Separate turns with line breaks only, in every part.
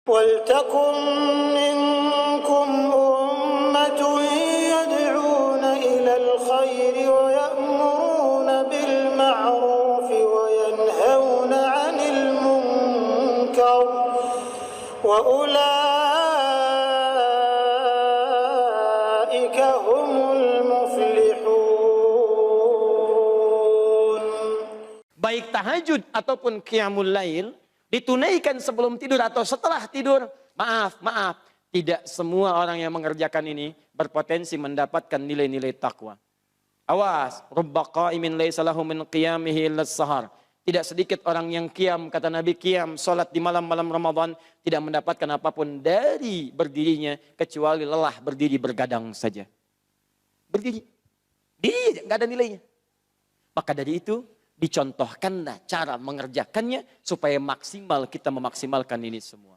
وَلْتَكُنْ مِنْكُمْ أُمَّةٌ يَدْعُونَ إِلَى الْخَيْرِ وَيَأْمُرُونَ بِالْمَعْرُوفِ وَيَنْهَوْنَ عَنِ الْمُنْكَرِ وَأُولَئِكَ هُمُ الْمُفْلِحُونَ.
Baik tahajud ataupun qiyamul lail ditunaikan sebelum tidur atau setelah tidur, maaf, tidak semua orang yang mengerjakan ini berpotensi mendapatkan nilai-nilai takwa. Awas, rubba qa'imin laisa lahu min qiyamihi illa sahar. Tidak sedikit orang yang qiyam, kata Nabi, qiyam, salat di malam-malam Ramadan, tidak mendapatkan apapun dari berdirinya kecuali lelah berdiri bergadang saja. Berdiri. Diri enggak ada nilainya. Maka dari itu dicontohkanlah cara mengerjakannya supaya maksimal kita memaksimalkan ini semua.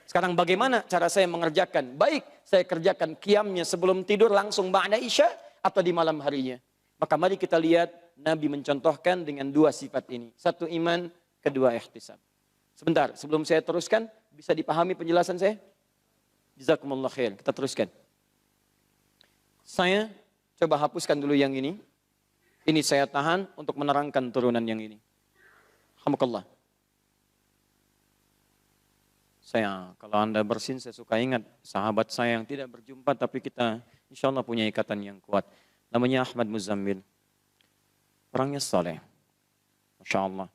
Sekarang bagaimana cara saya mengerjakan? Baik, saya kerjakan qiyamnya sebelum tidur langsung ba'da isya atau di malam harinya. Maka mari kita lihat Nabi mencontohkan dengan dua sifat ini. Satu iman, kedua ihtisab. Sebentar, sebelum saya teruskan, bisa dipahami penjelasan saya? Jazakumullah khair. Kita teruskan. Saya coba hapuskan dulu yang ini. Ini saya tahan untuk menerangkan turunan yang ini. Alhamdulillah. Saya, kalau Anda bersin, saya suka ingat sahabat saya yang tidak berjumpa, tapi kita insya Allah punya ikatan yang kuat. Namanya Ahmad Muzammil. Orangnya saleh. Masya Allah.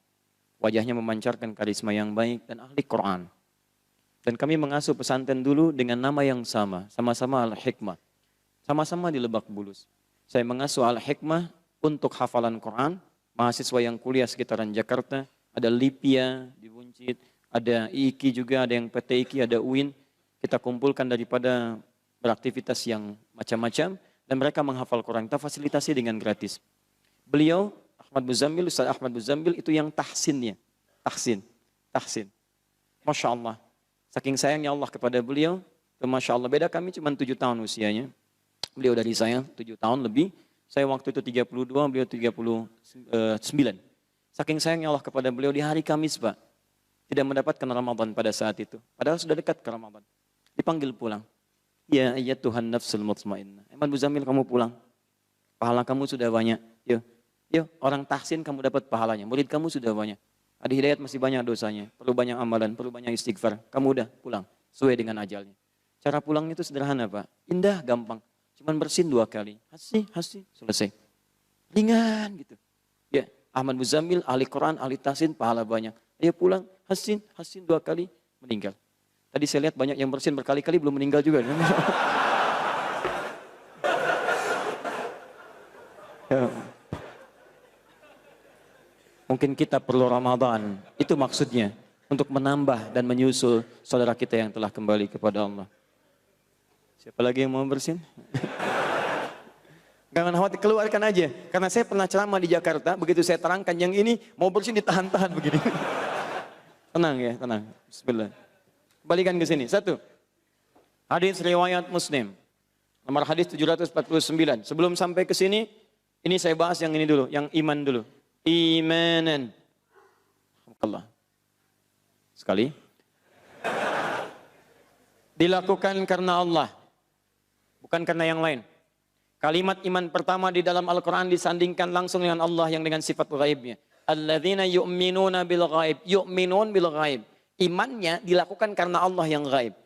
Wajahnya memancarkan karisma yang baik dan ahli Quran. Dan kami mengasuh pesantren dulu dengan nama yang sama. Sama-sama Al-Hikmah. Sama-sama di Lebak Bulus. Saya mengasuh Al-Hikmah untuk hafalan Quran, mahasiswa yang kuliah sekitaran Jakarta, ada Lipia di Buncit, ada IIKI juga, ada yang PT IIKI, ada UIN. Kita kumpulkan daripada beraktivitas yang macam-macam, dan mereka menghafal Quran. Kita fasilitasi dengan gratis. Beliau, Ustaz Ahmad Muzammil, itu yang tahsinnya. Tahsin. Masya Allah. Saking sayangnya Allah kepada beliau, Masya Allah, beda kami cuma 7 tahun usianya. Beliau dari saya 7 tahun lebih. Saya waktu itu 32, beliau 39. Saking sayangnya Allah kepada beliau di hari Kamis, Pak. Tidak mendapatkan Ramadan pada saat itu. Padahal sudah dekat ke Ramadan. Dipanggil pulang. Ya ayyatuhan nafsul mutmainnah. Ahmad Muzammil, kamu pulang. Pahala kamu sudah banyak. Yuk, orang tahsin kamu dapat pahalanya. Murid kamu sudah banyak. Adi Hidayat masih banyak dosanya. Perlu banyak amalan, perlu banyak istighfar. Kamu udah pulang. Sesuai dengan ajalnya. Cara pulangnya itu sederhana, Pak. Indah, gampang. Cuman bersin 2 kali. Hasi, selesai. Ringan gitu. Ya, Ahmad Muzammil, ahli Quran, ahli tahsin, pahala banyak. Ayo pulang, hasin 2 kali, meninggal. Tadi saya lihat banyak yang bersin berkali-kali belum meninggal juga. Ya. Mungkin kita perlu Ramadan. Itu maksudnya. Untuk menambah dan menyusul saudara kita yang telah kembali kepada Allah. Siapa lagi yang mau bersin? Jangan khawatir, keluarkan aja. Karena saya pernah ceramah di Jakarta, begitu saya terangkan yang ini, mau bersin ditahan-tahan begini. Tenang ya, tenang. Bismillah. Kembalikan ke sini. 1. Hadis riwayat Muslim. Nomor hadis 749. Sebelum sampai ke sini, ini saya bahas yang ini dulu, yang iman dulu. Imanan. Allah. Sekali. Dilakukan karena Allah. Bukan karena yang lain. Kalimat iman pertama di dalam Al-Quran disandingkan langsung dengan Allah yang dengan sifat ghaibnya. Alladzina yu'minuna bil ghaib. Yu'minun bil ghaib. Imannya dilakukan karena Allah yang ghaib.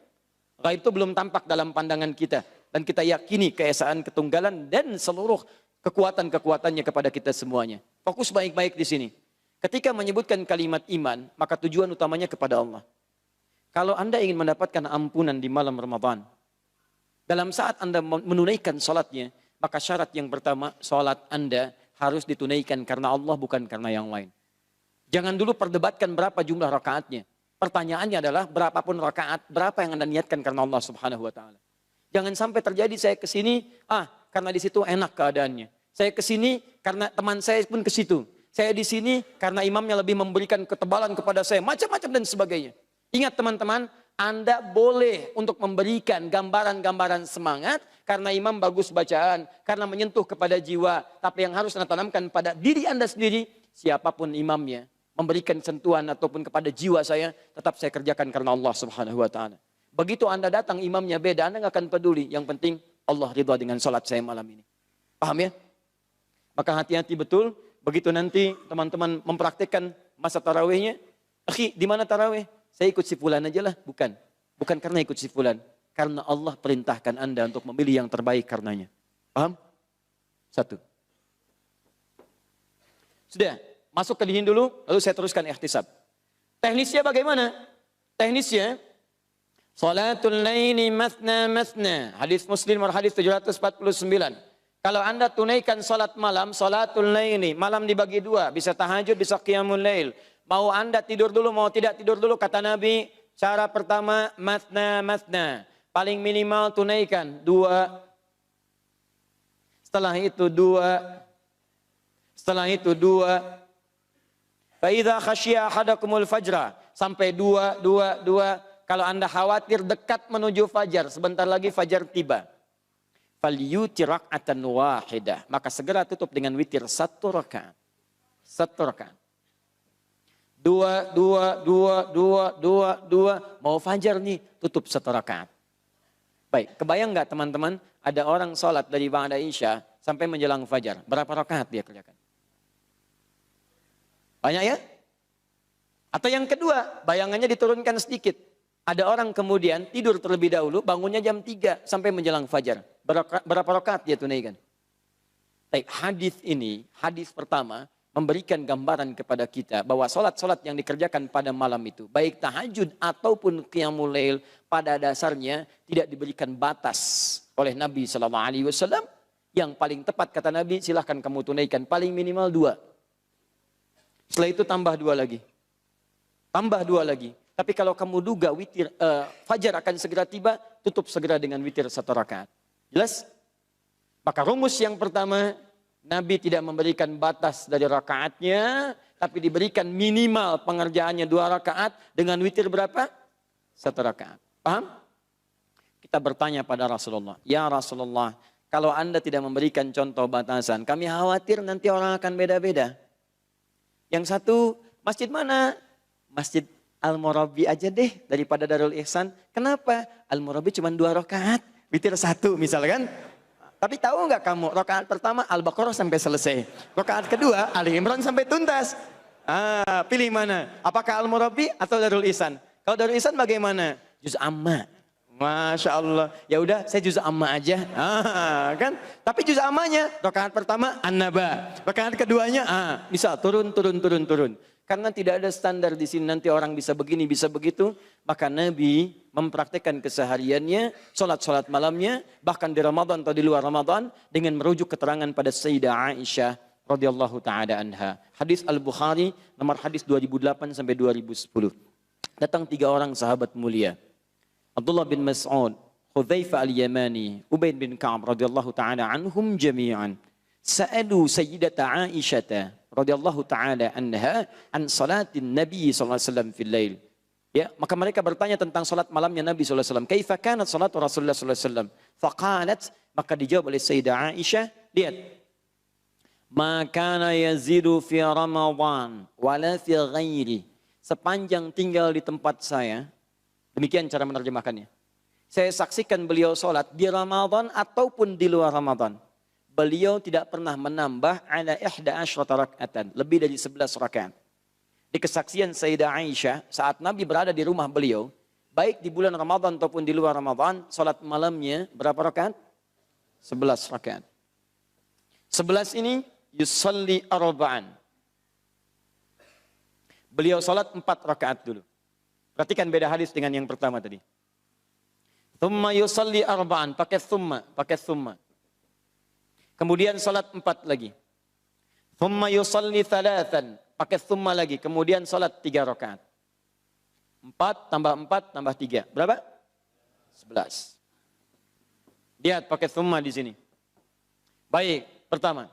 Ghaib itu belum tampak dalam pandangan kita. Dan kita yakini keesaan ketunggalan dan seluruh kekuatan-kekuatannya kepada kita semuanya. Fokus baik-baik di sini. Ketika menyebutkan kalimat iman, maka tujuan utamanya kepada Allah. Kalau Anda ingin mendapatkan ampunan di malam Ramadan, dalam saat Anda menunaikan sholatnya, maka syarat yang pertama, sholat Anda harus ditunaikan karena Allah, bukan karena yang lain. Jangan dulu perdebatkan berapa jumlah rakaatnya. Pertanyaannya adalah berapapun rakaat, berapa yang Anda niatkan karena Allah Subhanahu wa Ta'ala. Jangan sampai terjadi saya ke sini, karena di situ enak keadaannya. Saya ke sini karena teman saya pun ke situ. Saya di sini karena imamnya lebih memberikan ketebalan kepada saya, macam-macam dan sebagainya. Ingat teman-teman, Anda boleh untuk memberikan gambaran-gambaran semangat karena imam bagus bacaan, karena menyentuh kepada jiwa. Tapi yang harus Anda tanamkan pada diri Anda sendiri, siapapun imamnya, memberikan sentuhan ataupun kepada jiwa saya, tetap saya kerjakan karena Allah Subhanahu wa taala. Begitu Anda datang imamnya beda, Anda nggak akan peduli. Yang penting Allah ridha dengan salat saya malam ini. Paham ya? Maka hati-hati betul, begitu nanti teman-teman mempraktikkan masa tarawihnya, akhi, di mana tarawih? Saya ikut si fulan aja lah. Bukan. Bukan karena ikut si fulan. Karena Allah perintahkan Anda untuk memilih yang terbaik karenanya. Paham? Satu. Sudah, masuk ke dihin dulu, lalu saya teruskan ihtisab. Teknisnya bagaimana? Teknisnya, salatul laili mathna mathna. Hadis Muslim hadis 749. Kalau Anda tunaikan salat malam, salatul laili, malam dibagi dua, bisa tahajud, bisa qiyamul lail. Mau Anda tidur dulu, mau tidak tidur dulu, kata Nabi, cara pertama mathna mathna. Paling minimal tunaikan 2. Setelah itu 2. Setelah itu 2. Fa idza khasyiya ahadakumul fajra, sampai 2. Kalau Anda khawatir dekat menuju fajar, sebentar lagi fajar tiba. Falyutir rak'atan wahidah, maka segera tutup dengan witir 1 rakaat. 1 rakaat. 2. Mau fajar nih, tutup 1 rakaat. Baik, kebayang nggak teman-teman, ada orang sholat dari ba'da isya sampai menjelang fajar. Berapa rakaat dia kerjakan? Banyak ya? Atau yang kedua, bayangannya diturunkan sedikit. Ada orang kemudian tidur terlebih dahulu, bangunnya jam 3 sampai menjelang fajar. Berapa rakaat dia tunaikan? Baik, hadis ini, hadis pertama, memberikan gambaran kepada kita bahwa sholat-sholat yang dikerjakan pada malam itu, baik tahajud ataupun qiyamul lail, pada dasarnya tidak diberikan batas oleh Nabi SAW. Yang paling tepat kata Nabi, silahkan kamu tunaikan paling minimal 2. Setelah itu tambah 2 lagi. Tambah 2 lagi. Tapi kalau kamu duga witir, fajar akan segera tiba, tutup segera dengan witir 1 rakaat. Jelas? Maka rumus yang pertama, Nabi tidak memberikan batas dari rakaatnya, tapi diberikan minimal pengerjaannya 2 rakaat dengan witir berapa? 1 rakaat. Paham? Kita bertanya pada Rasulullah, ya Rasulullah, kalau Anda tidak memberikan contoh batasan, kami khawatir nanti orang akan beda-beda. Yang satu, masjid mana? Masjid Al-Murabi aja deh daripada Darul Ihsan. Kenapa? Al-Murabi cuma 2 rakaat, witir 1 misalkan. Tapi tahu nggak kamu, rakaat pertama Al-Baqarah sampai selesai. Rakaat kedua Ali Imran sampai tuntas. Pilih mana? Apakah Al-Murabi atau Darul Ihsan? Kalau Darul Ihsan bagaimana? Juz amma. Masya Allah. Ya udah, saya juz amma aja. Kan? Tapi juz ammanya, rakaat pertama An-Naba, rakaat keduanya misal turun. Karena tidak ada standar di sini, nanti orang bisa begini, bisa begitu. Maka Nabi mempraktekkan kesehariannya, sholat malamnya, bahkan di Ramadan atau di luar Ramadan, dengan merujuk keterangan pada Sayyidah Aisyah radhiyallahu ta'ala anha. Hadis Al-Bukhari, nomor hadis 2008 sampai 2010. Datang 3 orang sahabat mulia. Abdullah bin Mas'ud, Hudzaifah al-Yamani, Ubaid bin Ka'ab radhiyallahu ta'ala anhum jami'an. Sa'alu Sayyidata Aisyah radhiyallahu ta'ala anha an salatin Nabi sallallahu alaihi wasallam fil lail. Ya, maka mereka bertanya tentang salat malamnya Nabi sallallahu alaihi wasallam. Kaifa kanat salatu Rasulullah sallallahu alaihi wasallam? Faqalat, maka dijawab oleh Sayyidah Aisyah, lihat. Ma kana yazidu fi Ramadan wala fi ghairi. Sepanjang tinggal di tempat saya, demikian cara menerjemahkannya. Saya saksikan beliau sholat di Ramadan ataupun di luar Ramadan. Beliau tidak pernah menambah ala 11 rakaatan, lebih dari 11 rakaat. Di kesaksian Sayyidah Aisyah, saat Nabi berada di rumah beliau, baik di bulan Ramadan ataupun di luar Ramadan, sholat malamnya berapa rakaat? 11 rakaat. 11 ini yusalli arba'an. Beliau sholat 4 rakaat dulu. Perhatikan beda hadis dengan yang pertama tadi. Thumma yusalli arba'an, pakai thumma. Kemudian salat 4 lagi. Thumma yusalli thalathan, pakai thumma lagi. Kemudian salat 3 rakaat. 4 tambah 4 tambah 3. Berapa? 11. Lihat pakai thumma di sini. Baik, pertama.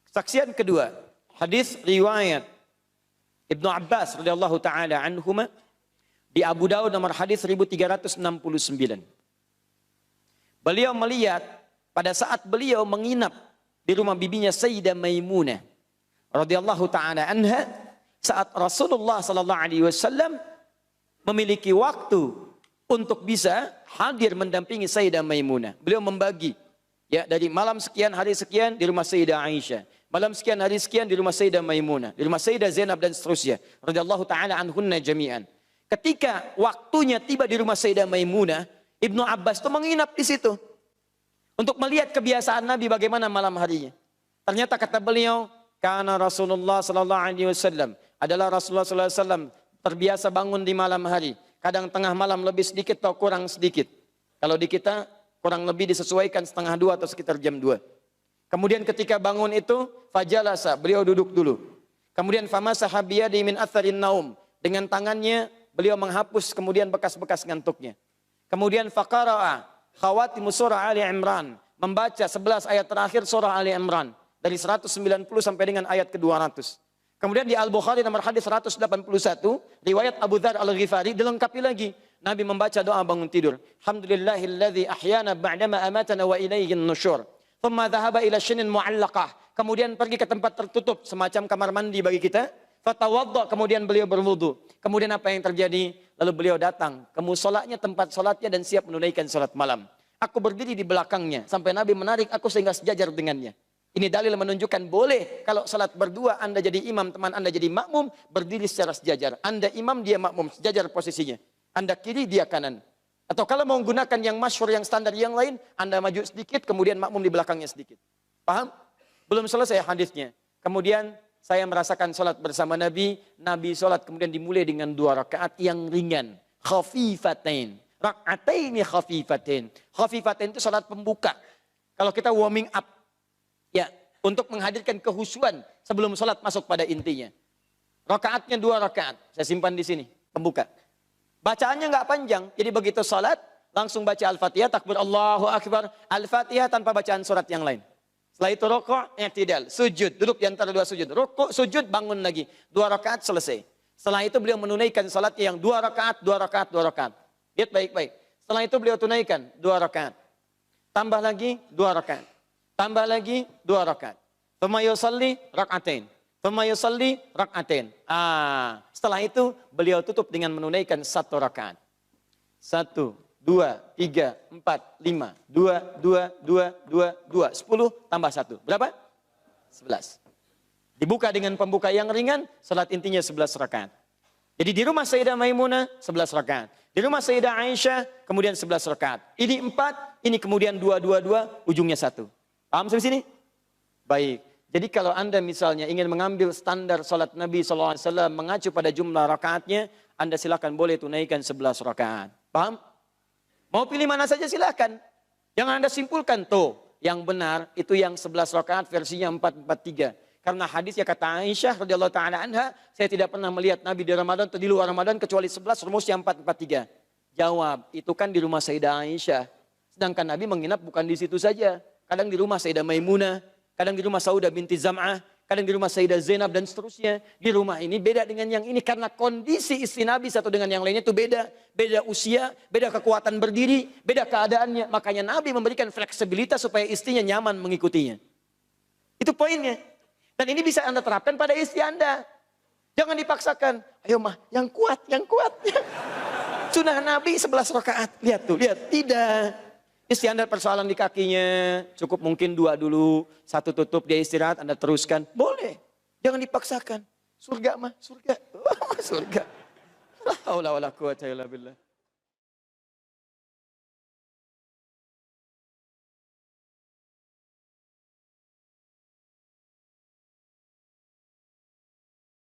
Saksian kedua, hadis riwayat Ibnu Abbas radhiyallahu taala anhuma di Abu Daud nomor hadis 1369. Beliau melihat pada saat beliau menginap di rumah bibinya Sayyidah Maimunah radhiyallahu taala anha, saat Rasulullah sallallahu alaihi wasallam memiliki waktu untuk bisa hadir mendampingi Sayyidah Maimunah. Beliau membagi ya dari malam sekian hari sekian di rumah Sayyidah Aisyah, malam sekian hari sekian di rumah Sayyidah Maimunah, di rumah Sayyidah Zainab dan seterusnya radhiyallahu taala anhunna jami'an. Ketika waktunya tiba di rumah Sayyidah Maimunah, Ibnu Abbas itu menginap di situ untuk melihat kebiasaan Nabi bagaimana malam harinya. Ternyata kata beliau, karena Rasulullah sallallahu alaihi wasallam adalah Rasulullah sallallahu alaihi wasallam terbiasa bangun di malam hari. Kadang tengah malam lebih sedikit atau kurang sedikit. Kalau di kita kurang lebih disesuaikan setengah 2 atau sekitar jam 2. Kemudian ketika bangun itu fajalasa, beliau duduk dulu. Kemudian famasaha biyadi min atharin naum, dengan tangannya beliau menghapus kemudian bekas-bekas ngantuknya. Kemudian faqara'a khawatimu surah Ali Imran, membaca 11 ayat terakhir surah Ali Imran dari 190 sampai dengan ayat ke-200. Kemudian di Al-Bukhari nomor hadis 181, riwayat Abu Dzar Al-Ghifari dilengkapi lagi. Nabi membaca doa bangun tidur. Alhamdulillahilladzi ahyana ba'dama amatana wa ilaihin nusyur. Thumma dhahaba ila syinin mu'allaqah. Kemudian pergi ke tempat tertutup semacam kamar mandi bagi kita. Fatawadda, kemudian beliau berwudu. Kemudian apa yang terjadi? Lalu beliau datang ke musolanya, tempat solatnya dan siap menunaikan solat malam. Aku berdiri di belakangnya sampai Nabi menarik aku sehingga sejajar dengannya. Ini dalil menunjukkan boleh kalau salat berdua, Anda jadi imam, teman Anda jadi makmum, berdiri secara sejajar. Anda imam, dia makmum, sejajar posisinya. Anda kiri, dia kanan. Atau kalau mau menggunakan yang masyhur, yang standar yang lain, Anda maju sedikit, kemudian makmum di belakangnya sedikit. Paham? Belum selesai hadisnya. Kemudian saya merasakan salat bersama Nabi. Nabi salat kemudian dimulai dengan 2 rakaat yang ringan. Khafifatain. Rak'ataini khafifatain. Khafifatain itu salat pembuka. Kalau kita warming up. Ya, untuk menghadirkan kehusuan sebelum sholat masuk pada intinya. Rakaatnya 2 rakaat. Saya simpan di sini, pembuka. Bacaannya nggak panjang. Jadi begitu sholat, langsung baca Al-Fatihah, takbir Allahu Akbar. Al-Fatihah tanpa bacaan surat yang lain. Setelah itu rukuk, i'tidal, sujud. Duduk di antara 2 sujud. Rukuk, sujud, bangun lagi. 2 rakaat selesai. Setelah itu beliau menunaikan sholatnya yang 2 rakaat, 2 rakaat, 2 rakaat. Lihat baik-baik. Setelah itu beliau tunaikan 2 rakaat. Tambah lagi 2 rakaat. Tambah lagi 2 rakaat. Thumma yusalli rak'atain. Thumma yusalli rak'atain. Setelah itu beliau tutup dengan menunaikan 1 rakaat. 1, 2, 3, 4, 5. 2, 2, 2, 2, 2. 10 tambah 1. Berapa? 11. Dibuka dengan pembuka yang ringan, salat intinya 11 rakaat. Jadi di rumah Sayyidah Maimunah 11 rakaat. Di rumah Sayyidah Aisyah kemudian 11 rakaat. Ini 4, ini kemudian 2, 2, 2, ujungnya 1. Paham sampai sini? Baik. Jadi kalau Anda misalnya ingin mengambil standar salat Nabi SAW mengacu pada jumlah rakaatnya, Anda silakan boleh tunaikan 11 rakaat. Paham? Mau pilih mana saja silakan. Jangan Anda simpulkan tuh. Yang benar itu yang 11 rakaat versinya 443. Karena hadisnya kata Aisyah radhiyallahu taala anha, saya tidak pernah melihat Nabi di Ramadan atau di luar Ramadan kecuali 11 rumusnya 443. Jawab, itu kan di rumah Sayyidah Aisyah. Sedangkan Nabi menginap bukan di situ saja. Kadang di rumah Sayyidah Maimunah, kadang di rumah Saudah binti Zam'ah, kadang di rumah Sayyidah Zainab dan seterusnya. Di rumah ini beda dengan yang ini karena kondisi istri Nabi satu dengan yang lainnya itu beda. Beda usia, beda kekuatan berdiri, beda keadaannya. Makanya Nabi memberikan fleksibilitas supaya istrinya nyaman mengikutinya. Itu poinnya. Dan ini bisa Anda terapkan pada istri Anda. Jangan dipaksakan. Ayo mah, yang kuat, yang kuat. Sunnah Nabi 11 rakaat. Lihat tuh, lihat. Tidak. Istri Anda persoalan di kakinya, cukup mungkin 2 dulu, 1 tutup, dia istirahat, Anda teruskan. Boleh, jangan dipaksakan. Surga mah, surga. Surga. La haula wala quwwata illa billah.